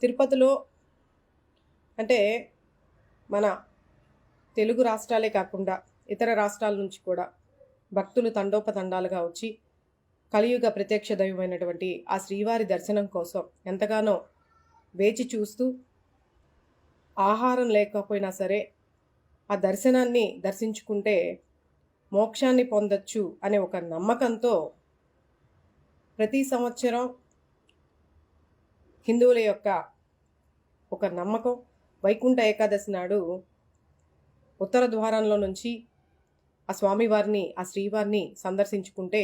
తిరుపతిలో అంటే మన తెలుగు రాష్ట్రాలే కాకుండా ఇతర రాష్ట్రాల నుంచి కూడా భక్తులు తండోపతండాలుగా వచ్చి కలియుగ ప్రత్యక్ష దైవమైనటువంటి ఆ శ్రీవారి దర్శనం కోసం ఎంతగానో వేచి చూస్తూ ఆహారం లేకపోయినా సరే ఆ దర్శనాన్ని దర్శించుకుంటే మోక్షాన్ని పొందొచ్చు అనే ఒక నమ్మకంతో ప్రతి సంవత్సరం హిందువుల యొక్క ఒక నమ్మకం వైకుంఠ ఏకాదశి నాడు ఉత్తర ద్వారంలో నుంచి ఆ స్వామివారిని ఆ శ్రీవారిని సందర్శించుకుంటే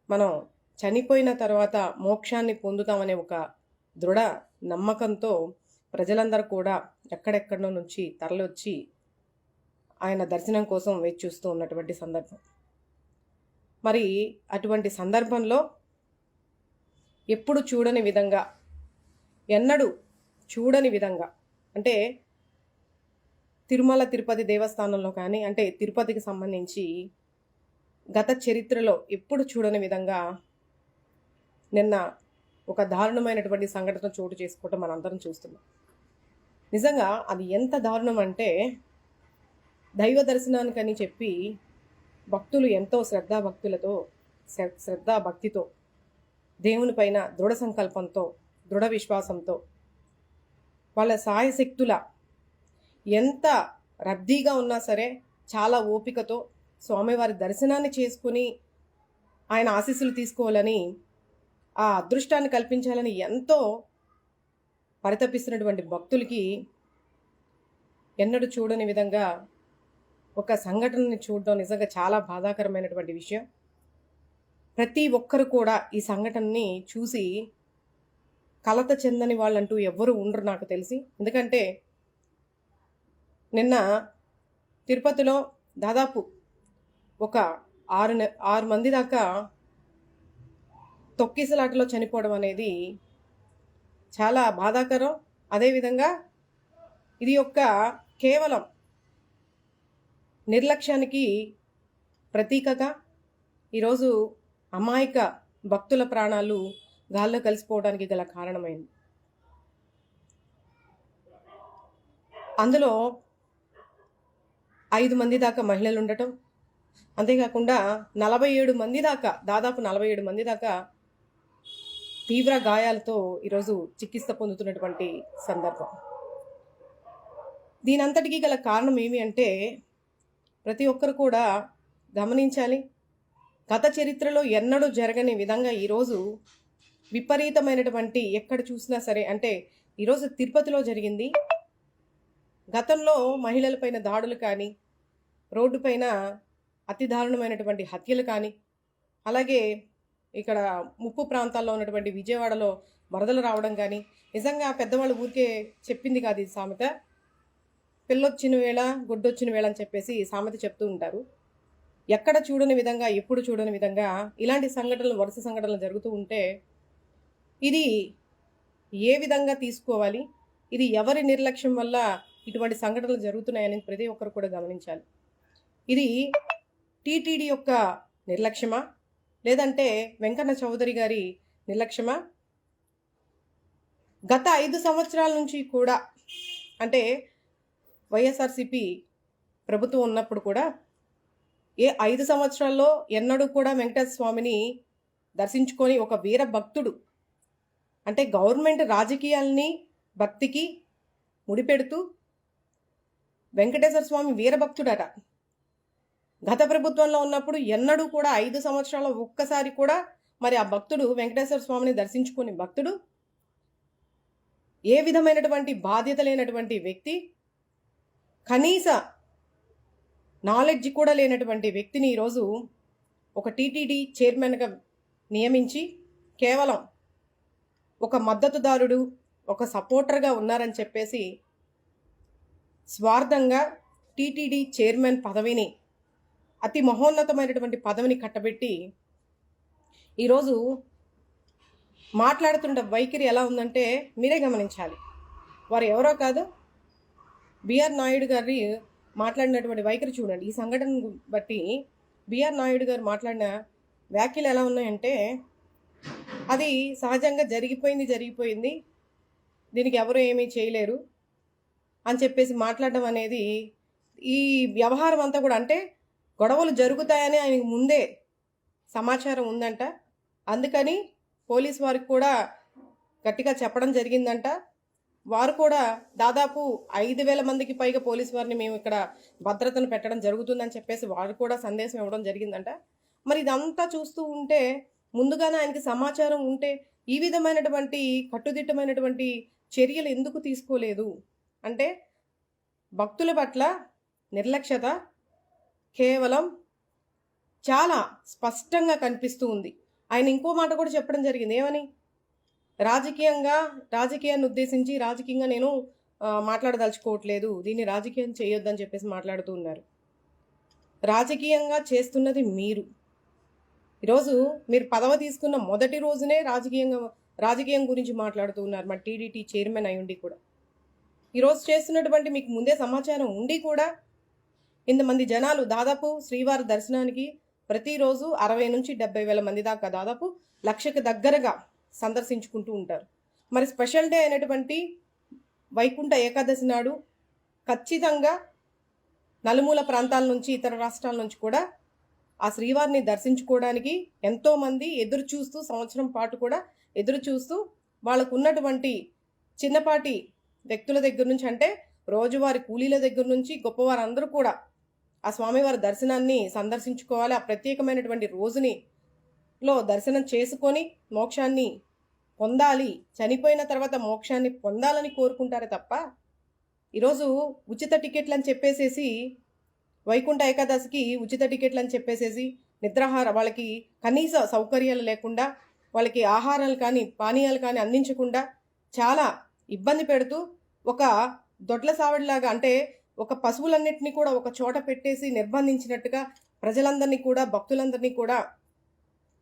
మనం చనిపోయిన తర్వాత మోక్షాన్ని పొందుతామనే ఒక దృఢ నమ్మకంతో ప్రజలందరూ కూడా ఎక్కడెక్కడో నుంచి తరలొచ్చి ఆయన దర్శనం కోసం వేచి చూస్తూ ఉన్నటువంటి సందర్భం. మరి అటువంటి సందర్భంలో ఎప్పుడు చూడని విధంగా, ఎన్నడూ చూడని విధంగా, అంటే తిరుమల తిరుపతి దేవస్థానంలో కానీ, అంటే తిరుపతికి సంబంధించి గత చరిత్రలో ఎప్పుడు చూడని విధంగా నిన్న ఒక దారుణమైనటువంటి సంఘటన చోటు చేసుకోవటం మనందరం చూస్తున్నాం. నిజంగా అది ఎంత దారుణం అంటే, దైవ దర్శనానికని చెప్పి భక్తులు ఎంతో శ్రద్ధాభక్తితో దేవుని పైన దృఢ సంకల్పంతో, దృఢ విశ్వాసంతో, వాళ్ళ సాయశక్తుల ఎంత రద్దీగా ఉన్నా సరే చాలా ఓపికతో స్వామివారి దర్శనాన్ని చేసుకుని ఆయన ఆశీస్సులు తీసుకోవాలని, ఆ అదృష్టాన్ని కల్పించాలని ఎంతో పరితపిస్తున్నటువంటి భక్తులకి ఎన్నడూ చూడని విధంగా ఒక సంఘటనని చూడడం నిజంగా చాలా బాధాకరమైనటువంటి విషయం. ప్రతి ఒక్కరు కూడా ఈ సంఘటనని చూసి కలత చెందని వాళ్ళంటూ ఎవ్వరూ ఉండరు నాకు తెలిసి. ఎందుకంటే నిన్న తిరుపతిలో దాదాపు ఒక 6 మంది దాకా తొక్కిసలాటలో చనిపోవడం అనేది చాలా బాధాకరం. అదేవిధంగా ఇది యొక్క కేవలం నిర్లక్ష్యానికి ప్రతీకగా ఈరోజు అమాయక భక్తుల ప్రాణాలు గాల్లో కలిసిపోవడానికి గల కారణమైంది. అందులో 5 మంది దాకా మహిళలు ఉండటం, అంతేకాకుండా 47 మంది దాకా, దాదాపు 47 మంది దాకా తీవ్ర గాయాలతో ఈరోజు చికిత్స పొందుతున్నటువంటి సందర్భం. దీనంతటికీ గల కారణం ఏమి అంటే, ప్రతి ఒక్కరు కూడా గమనించాలి. గత చరిత్రలో ఎన్నడూ జరగని విధంగా ఈరోజు విపరీతమైనటువంటి, ఎక్కడ చూసినా సరే, అంటే ఈరోజు తిరుపతిలో జరిగింది. గతంలో మహిళలపైన దాడులు కానీ, రోడ్డుపైన అతి దారుణమైనటువంటి హత్యలు కానీ, అలాగే ఇక్కడ ముప్పు ప్రాంతాల్లో ఉన్నటువంటి విజయవాడలో వరదలు రావడం కానీ, నిజంగా పెద్దవాళ్ళు ఊరికే చెప్పింది కాదు ఇది సామెత. పిల్లొచ్చిన వేళ గుడ్డొచ్చిన వేళ అని చెప్పేసి సామెత చెప్తూ ఉంటారు. ఎక్కడ చూడని విధంగా, ఎప్పుడు చూడని విధంగా ఇలాంటి సంఘటనలు, వరుస సంఘటనలు జరుగుతూ ఉంటే ఇది ఏ విధంగా తీసుకోవాలి, ఇది ఎవరి నిర్లక్ష్యం వల్ల ఇటువంటి సంఘటనలు జరుగుతున్నాయని ప్రతి ఒక్కరు కూడా గమనించాలి. ఇది టీటీడీ యొక్క నిర్లక్ష్యమా, లేదంటే వెంకన్న చౌదరి గారి నిర్లక్ష్యమా? గత 5 సంవత్సరాల నుంచి కూడా, అంటే వైఎస్ఆర్సీపీ ప్రభుత్వం ఉన్నప్పుడు కూడా ఏ 5 సంవత్సరాల్లో ఎన్నడూ కూడా వెంకటేశ్వర స్వామిని దర్శించుకొని ఒక వీర భక్తుడు, అంటే గవర్నమెంట్ రాజకీయాల్ని భక్తికి ముడిపెడుతూ వెంకటేశ్వర స్వామి వీరభక్తుడట. గత ప్రభుత్వంలో ఉన్నప్పుడు ఎన్నడూ కూడా 5 సంవత్సరాల్లో ఒక్కసారి కూడా మరి ఆ భక్తుడు వెంకటేశ్వర స్వామిని దర్శించుకుని భక్తుడు, ఏ విధమైనటువంటి బాధ్యత లేనటువంటి వ్యక్తి, కనీస నాలెడ్జ్ కూడా లేనటువంటి వ్యక్తిని ఈరోజు ఒక టీటీడీ చైర్మన్గా నియమించి కేవలం ఒక మద్దతుదారుడు, ఒక సపోర్టర్గా ఉన్నారని చెప్పేసి స్వార్థంగా టీటీడీ చైర్మన్ పదవిని, అతి మహోన్నతమైనటువంటి పదవిని కట్టబెట్టి ఈరోజు మాట్లాడుతున్న వైఖరి ఎలా ఉందంటే మీరే గమనించాలి. వారు ఎవరో కాదు, బిఆర్ నాయుడు గారి మాట్లాడినటువంటి వైఖరి చూడండి. ఈ సంఘటనను బట్టి బిఆర్ నాయుడు గారు మాట్లాడిన వ్యాఖ్యలు ఎలా ఉన్నాయంటే, అది సహజంగా జరిగిపోయింది, దీనికి ఎవరు ఏమీ చేయలేరు అని చెప్పేసి మాట్లాడడం అనేది, ఈ వ్యవహారం అంతా కూడా అంటే గొడవలు జరుగుతాయని ఆయనకు ముందే సమాచారం ఉందంట. అందుకని పోలీస్ వారికి కూడా గట్టిగా చెప్పడం జరిగిందంట. వారు కూడా దాదాపు 5,000 మందికి పైగా పోలీస్ వారిని మేము ఇక్కడ భద్రతను పెట్టడం జరుగుతుందని చెప్పేసి వారు కూడా సందేశం ఇవ్వడం జరిగిందంట. మరి ఇదంతా చూస్తూ ఉంటే ముందుగానే ఆయనకి సమాచారం ఉంటే ఈ విధమైనటువంటి కట్టుదిట్టమైనటువంటి చర్యలు ఎందుకు తీసుకోలేదు అంటే భక్తుల పట్ల నిర్లక్ష్యత కేవలం చాలా స్పష్టంగా కనిపిస్తూ ఉంది. ఆయన ఇంకో మాట కూడా చెప్పడం జరిగింది. ఏమని? రాజకీయాన్ని ఉద్దేశించి రాజకీయంగా నేను మాట్లాడదలుచుకోవట్లేదు, దీన్ని రాజకీయం చేయొద్దని చెప్పేసి మాట్లాడుతూ ఉన్నారు. రాజకీయంగా చేస్తున్నది మీరు. ఈరోజు మీరు పదవి తీసుకున్న మొదటి రోజునే రాజకీయం గురించి మాట్లాడుతూ ఉన్నారు. మా టీడీటీ చైర్మన్ అయి ఉండి కూడా ఈరోజు చేస్తున్నటువంటి మీకు ముందే సమాచారం ఉండి కూడా ఇంతమంది జనాలు దాదాపు శ్రీవారి దర్శనానికి ప్రతిరోజు 60 నుంచి 70,000 మంది దాకా దాదాపు 1,00,000కి దగ్గరగా సందర్శించుకుంటూ ఉంటారు. మరి స్పెషల్ డే అయినటువంటి వైకుంఠ ఏకాదశి నాడు ఖచ్చితంగా నలుమూల ప్రాంతాల నుంచి ఇతర రాష్ట్రాల నుంచి కూడా ఆ శ్రీవారిని దర్శించుకోవడానికి ఎంతోమంది ఎదురు చూస్తూ సంవత్సరం పాటు కూడా ఎదురు చూస్తూ వాళ్ళకు ఉన్నటువంటి చిన్నపాటి వ్యక్తుల దగ్గర నుంచి అంటే రోజువారి కూలీల దగ్గర నుంచి గొప్పవారందరూ కూడా ఆ స్వామివారి దర్శనాన్ని సందర్శించుకోవాలి. ఆ ప్రత్యేకమైనటువంటి రోజుని దర్శనం చేసుకొని మోక్షాన్ని పొందాలి, చనిపోయిన తర్వాత మోక్షాన్ని పొందాలని కోరుకుంటారే తప్ప ఈరోజు ఉచిత టికెట్లు అని చెప్పేసేసి వైకుంఠ ఏకాదశికి ఉచిత టికెట్లు అని చెప్పేసేసి వాళ్ళకి కనీస సౌకర్యాలు లేకుండా వాళ్ళకి ఆహారాలు కానీ పానీయాలు కానీ అందించకుండా చాలా ఇబ్బంది పెడుతూ ఒక దొడ్ల సావడిలాగా అంటే ఒక పశువులన్నింటినీ కూడా ఒక చోట పెట్టేసి నిర్బంధించినట్టుగా ప్రజలందరినీ కూడా భక్తులందరినీ కూడా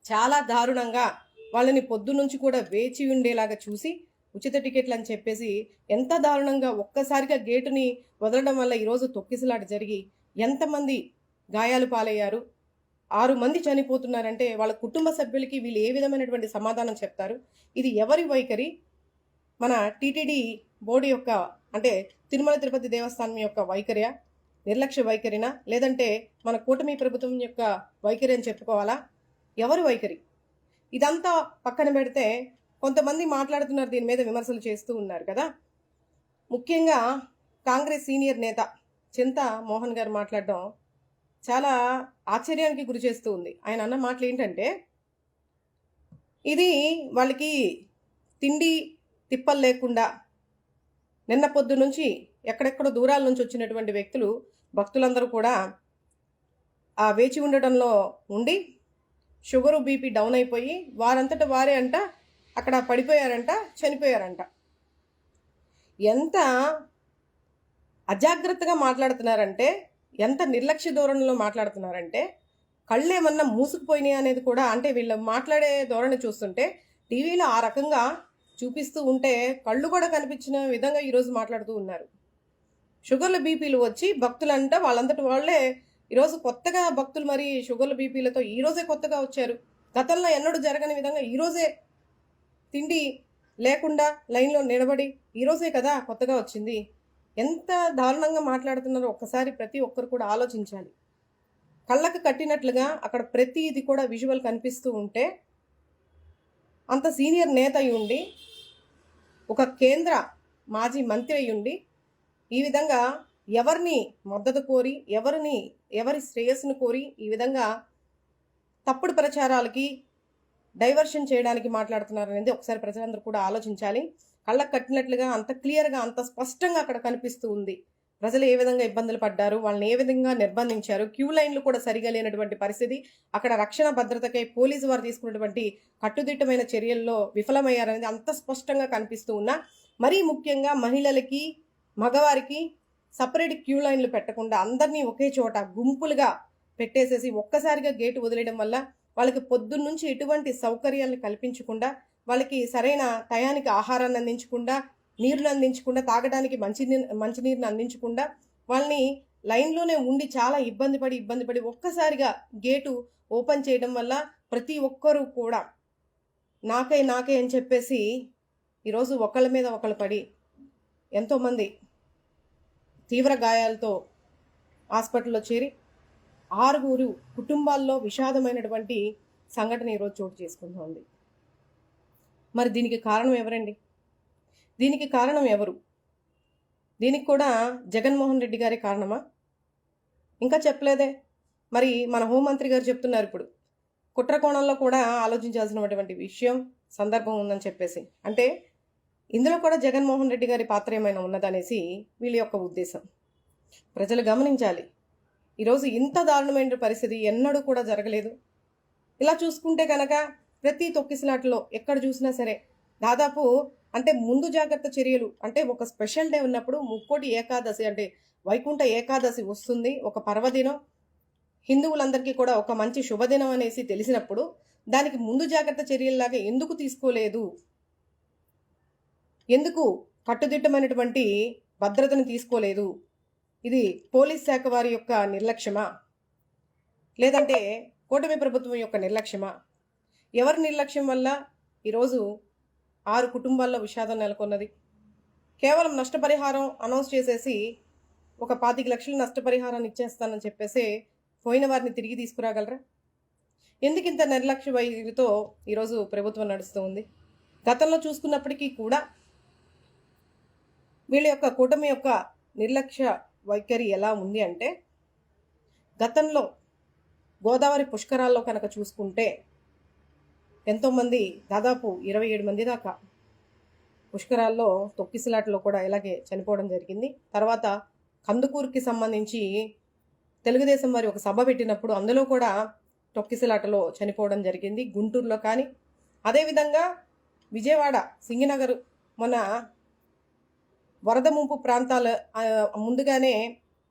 చాలా దారుణంగా వాళ్ళని పొద్దునుంచి కూడా వేచి ఉండేలాగా చూసి ఉచిత టికెట్లు అని చెప్పేసి ఎంత దారుణంగా ఒక్కసారిగా గేటుని వదలడం వల్ల ఈరోజు తొక్కిసలాట జరిగి ఎంతమంది గాయాలు పాలయ్యారు, 6 మంది చనిపోతున్నారంటే వాళ్ళ కుటుంబ సభ్యులకి వీళ్ళు ఏ విధమైనటువంటి సమాధానం చెప్తారు? ఇది ఎవరి వైఖరి? మన టీటీడీ బోర్డు యొక్క అంటే తిరుమల తిరుపతి దేవస్థానం యొక్క వైఖరియా, నిర్లక్ష్య వైఖరినా, లేదంటే మన కూటమి ప్రభుత్వం యొక్క వైఖరి అని చెప్పుకోవాలా? ఎవరి వైఖరి? ఇదంతా పక్కన పెడితే కొంతమంది మాట్లాడుతున్నారు, దీని మీద విమర్శలు చేస్తూ ఉన్నారు కదా. ముఖ్యంగా కాంగ్రెస్ సీనియర్ నేత చింత మోహన్ గారు మాట్లాడడం చాలా ఆశ్చర్యానికి గురి చేస్తూ ఉంది. ఆయన అన్న మాటలు ఏంటంటే, ఇది వాళ్ళకి తిండి తిప్పలు లేకుండా నిన్న పొద్దు నుంచి ఎక్కడెక్కడో దూరాల నుంచి వచ్చినటువంటి వ్యక్తులు భక్తులందరూ కూడా ఆ వేచి ఉండడంలో ఉండి షుగరు బీపీ డౌన్ అయిపోయి వారంతట వారే అంట అక్కడ పడిపోయారంట, చనిపోయారంట. ఎంత అజాగ్రత్తగా మాట్లాడుతున్నారంటే, ఎంత నిర్లక్ష్య ధోరణిలో మాట్లాడుతున్నారంటే కళ్ళేమన్నా మూసుకుపోయినాయి అనేది కూడా అంటే వీళ్ళు మాట్లాడే ధోరణి చూస్తుంటే టీవీలో ఆ రకంగా చూపిస్తూ ఉంటే కళ్ళు కూడా కనిపించిన విధంగా ఈరోజు మాట్లాడుతూ ఉన్నారు. షుగర్లు బీపీలు వచ్చి భక్తులంట వాళ్ళంతటి వాళ్ళే ఈరోజు కొత్తగా భక్తులు మరి షుగర్లు బీపీలతో ఈరోజే కొత్తగా వచ్చారు. గతంలో ఎన్నడూ జరగని విధంగా ఈరోజే తిండి లేకుండా లైన్లో నిలబడి ఈరోజే కదా కొత్తగా వచ్చింది. ఎంత దారుణంగా మాట్లాడుతున్నారో ఒక్కసారి ప్రతి ఒక్కరు కూడా ఆలోచించాలి. కళ్ళకు కట్టినట్లుగా అక్కడ ప్రతిది కూడా విజువల్ కనిపిస్తూ ఉంటే అంత సీనియర్ నేత అయ్యుండి ఒక కేంద్ర మాజీ మంత్రి అయ్యుండి ఈ విధంగా ఎవరిని మద్దతు కోరి ఎవరి శ్రేయస్సును కోరి ఈ విధంగా తప్పుడు ప్రచారాలకి డైవర్షన్ చేయడానికి మాట్లాడుతున్నారనేది ఒకసారి ప్రజలందరూ కూడా ఆలోచించాలి. కళ్ళకు కట్టినట్లుగా అంత క్లియర్గా అంత స్పష్టంగా అక్కడ కనిపిస్తూ ఉంది. ప్రజలు ఏ విధంగా ఇబ్బందులు పడ్డారు, వాళ్ళని ఏ విధంగా నిర్బంధించారు, క్యూ లైన్లు కూడా సరిగా లేనటువంటి పరిస్థితి, అక్కడ రక్షణ భద్రతకై పోలీసు వారు తీసుకున్నటువంటి కట్టుదిట్టమైన చర్యల్లో విఫలమయ్యారనేది అంత స్పష్టంగా కనిపిస్తూ ఉన్నా, మరీ ముఖ్యంగా మహిళలకి మగవారికి సపరేట్ క్యూ లైన్లు పెట్టకుండా అందరినీ ఒకే చోట గుంపులుగా పెట్టేసేసి ఒక్కసారిగా గేటు వదిలేయడం వల్ల వాళ్ళకి పొద్దున్నుంచి ఎటువంటి సౌకర్యాలను కల్పించకుండా, వాళ్ళకి సరైన టయానికి ఆహారాన్ని అందించకుండా, నీరుని అందించకుండా, తాగడానికి మంచినీరుని అందించకుండా వాళ్ళని లైన్లోనే ఉండి చాలా ఇబ్బంది పడి ఒక్కసారిగా గేటు ఓపెన్ చేయడం వల్ల ప్రతి ఒక్కరూ కూడా నాకే అని చెప్పేసి ఈరోజు ఒకళ్ళ మీద ఒకళ్ళు పడి ఎంతోమంది తీవ్ర గాయాలతో హాస్పిటల్లో చేరి 6 కుటుంబాల్లో విషాదమైనటువంటి సంఘటన ఈరోజు చోటు చేసుకుంటోంది. మరి దీనికి కారణం ఎవరండి? దీనికి కారణం ఎవరు? దీనికి కూడా జగన్మోహన్ రెడ్డి గారి కారణమా? ఇంకా చెప్పలేదే. మరి మన హోంమంత్రి గారు చెప్తున్నారు ఇప్పుడు కుట్ర కోణంలో కూడా ఆలోచించాల్సినటువంటి విషయం సందర్భం ఉందని చెప్పేసి. అంటే ఇందులో కూడా జగన్మోహన్ రెడ్డి గారి పాత్ర ఏమైనా ఉన్నదనేసి వీళ్ళ యొక్క ఉద్దేశం. ప్రజలు గమనించాలి. ఈరోజు ఇంత దారుణమైన పరిస్థితి ఎన్నడూ కూడా జరగలేదు. ఇలా చూసుకుంటే కనుక ప్రతి తొక్కిసలాటలో ఎక్కడ చూసినా సరే దాదాపు అంటే ముందు జాగ్రత్త చర్యలు అంటే ఒక స్పెషల్ డే ఉన్నప్పుడు ముక్కోటి ఏకాదశి అంటే వైకుంఠ ఏకాదశి వస్తుంది, ఒక పర్వదినం, హిందువులందరికీ కూడా ఒక మంచి శుభదినం అనేసి తెలిసినప్పుడు దానికి ముందు జాగ్రత్త చర్యల్లాగా ఎందుకు తీసుకోలేదు? ఎందుకు కట్టుదిట్టమైనటువంటి భద్రతను తీసుకోలేదు? ఇది పోలీస్ శాఖ వారి యొక్క నిర్లక్ష్యమా, లేదంటే కూటమి ప్రభుత్వం యొక్క నిర్లక్ష్యమా? ఎవరి నిర్లక్ష్యం వల్ల ఈరోజు 6 కుటుంబాల్లో విషాదం నెలకొన్నది? కేవలం నష్టపరిహారం అనౌన్స్ చేసేసి ఒక 25 లక్షలు నష్టపరిహారాన్ని ఇచ్చేస్తానని చెప్పేసి పోయిన వారిని తిరిగి తీసుకురాగలరా? ఎందుకు ఇంత నిర్లక్ష్య వైఖరితో ఈరోజు ప్రభుత్వం నడుస్తూ ఉంది? గతంలో చూసుకున్నప్పటికీ కూడా వీళ్ళ యొక్క కూటమి యొక్క నిర్లక్ష్య వైఖరి ఎలా ఉంది అంటే, గతంలో గోదావరి పుష్కరాల్లో కనుక చూసుకుంటే ఎంతోమంది దాదాపు 27 మంది దాకా పుష్కరాల్లో తొక్కిసలాటలో కూడా ఇలాగే చనిపోవడం జరిగింది. తర్వాత కందుకూరుకి సంబంధించి తెలుగుదేశం వారి ఒక సభ పెట్టినప్పుడు అందులో కూడా తొక్కిసలాటలో చనిపోవడం జరిగింది, గుంటూరులో. కానీ అదేవిధంగా విజయవాడ సింగినగర్ మొన్న వరద ముంపు ప్రాంతాల ముందుగానే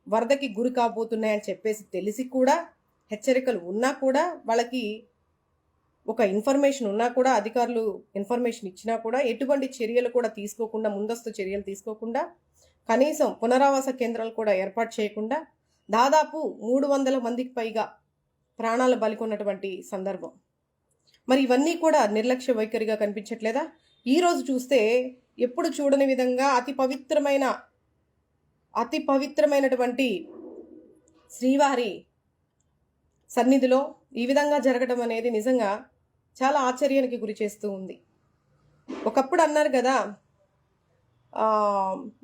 వరదకి గురి కాబోతున్నాయని చెప్పేసి తెలిసి కూడా హెచ్చరికలు ఉన్నా కూడా వాళ్ళకి ఒక ఇన్ఫర్మేషన్ ఉన్నా కూడా అధికారులు ఇన్ఫర్మేషన్ ఇచ్చినా కూడా ఎటువంటి చర్యలు కూడా తీసుకోకుండా, ముందస్తు చర్యలు తీసుకోకుండా, కనీసం పునరావాస కేంద్రాలు కూడా ఏర్పాటు చేయకుండా దాదాపు 300 మందికి పైగా ప్రాణాలు బలికొన్నటువంటి సందర్భం. మరి ఇవన్నీ కూడా నిర్లక్ష్య వైఖరిగా కనిపించట్లేదా? ఈరోజు చూస్తే ఎప్పుడు చూడని విధంగా అతి పవిత్రమైనటువంటి శ్రీవారి సన్నిధిలో ఈ విధంగా జరగడం అనేది నిజంగా చాలా ఆశ్చర్యానికి గురి చేస్తూ ఉంది. ఒకప్పుడు అన్నారు కదా,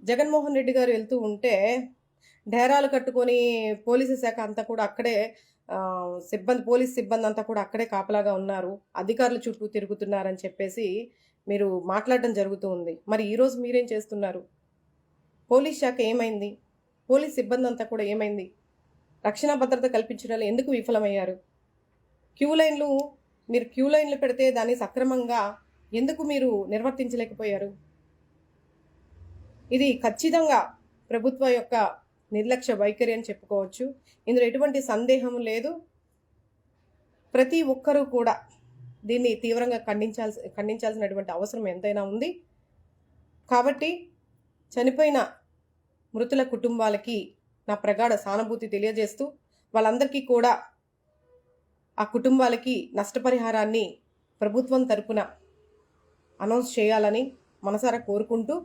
జగన్మోహన్ రెడ్డి గారు వెళ్తూ ఉంటే డేరాలు కట్టుకొని పోలీసు శాఖ అంతా కూడా అక్కడే పోలీస్ సిబ్బంది అంతా కూడా అక్కడే కాపలాగా ఉన్నారు, అధికారుల చుట్టూ తిరుగుతున్నారని చెప్పేసి మీరు మాట్లాడడం జరుగుతూ ఉంది. మరి ఈరోజు మీరేం చేస్తున్నారు? పోలీస్ శాఖ ఏమైంది? పోలీస్ సిబ్బంది అంతా కూడా ఏమైంది? రక్షణ భద్రత కల్పించడంలో ఎందుకు విఫలమయ్యారు? మీరు క్యూ లైన్లు పెడితే దాన్ని సక్రమంగా ఎందుకు మీరు నిర్వర్తించలేకపోయారు? ఇది ఖచ్చితంగా ప్రభుత్వ యొక్క నిర్లక్ష్య వైఖరి అని చెప్పుకోవచ్చు. ఇందులో ఎటువంటి సందేహం లేదు. ప్రతి ఒక్కరూ కూడా దీన్ని తీవ్రంగా ఖండించాల్సినటువంటి అవసరం ఎంతైనా ఉంది. కాబట్టి చనిపోయిన మృతుల కుటుంబాలకి నా ప్రగాఢ సానుభూతి తెలియజేస్తూ వాళ్ళందరికీ కూడా ఆ కుటుంబాలకి నష్టపరిహారాన్ని ప్రభుత్వం తరపున అనౌన్స్ చేయాలని మనసారా కోరుకుంటూ